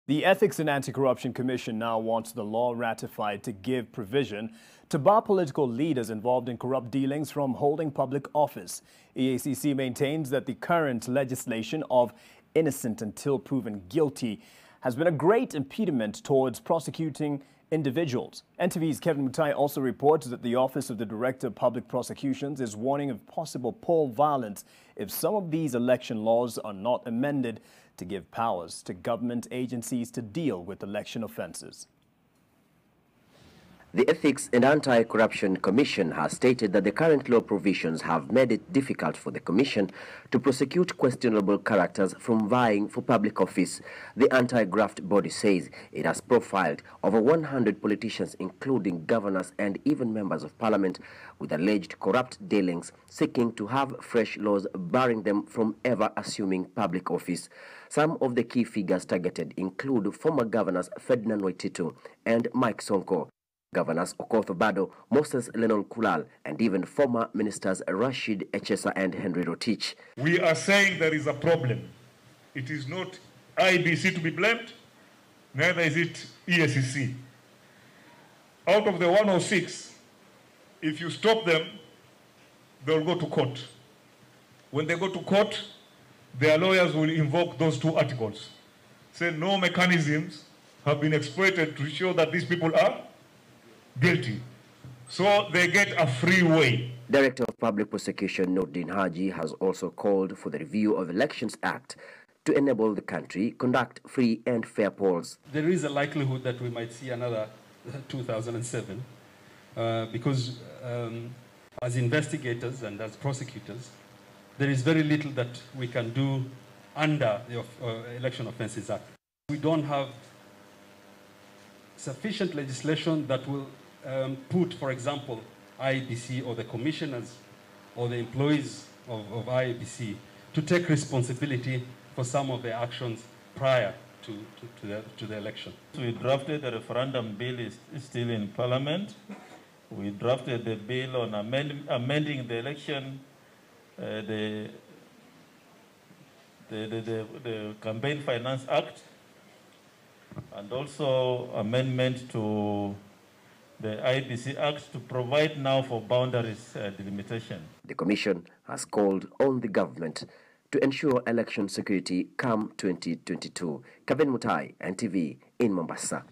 The Ethics and Anti-Corruption Commission now wants the law ratified to give provision to bar political leaders involved in corrupt dealings from holding public office. EACC maintains that the current legislation of innocent until proven guilty has been a great impediment towards prosecuting individuals. NTV's Kevin Mutai also reports that the Office of the Director of Public Prosecutions is warning of possible poll violence if some of these election laws are not amended to give powers to government agencies to deal with election offences. The Ethics and Anti-Corruption Commission has stated that the current law provisions have made it difficult for the Commission to prosecute questionable characters from vying for public office. The anti-graft body says it has profiled over 100 politicians, including governors and even members of parliament, with alleged corrupt dealings, seeking to have fresh laws barring them from ever assuming public office. Some of the key figures targeted include former governors Ferdinand Waititu and Mike Sonko, Governors Okoth Obado, Moses Lennon Kulal, and even former ministers Rashid Echesa and Henry Rotich. We are saying there is a problem. It is not IBC to be blamed, neither is it EACC. Out of the 106, if you stop them, they'll go to court. When they go to court, their lawyers will invoke those two articles. Say no mechanisms have been exploited to show that these people are guilty. So they get a free way. Director of Public Prosecution Nordin Haji has also called for the review of Elections Act to enable the country conduct free and fair polls. There is a likelihood that we might see another 2007 because as investigators and as prosecutors, there is very little that we can do under the Election Offences Act. We don't have sufficient legislation that will put, for example, IEBC or the commissioners or the employees of IEBC to take responsibility for some of the actions prior to the election. We drafted a referendum bill, is still in Parliament. We drafted the bill on amending the election, the Campaign Finance Act, and also amendment to the IBC Act to provide now for boundaries delimitation. The Commission has called on the government to ensure election security come 2022. Kevin Mutai, NTV in Mombasa.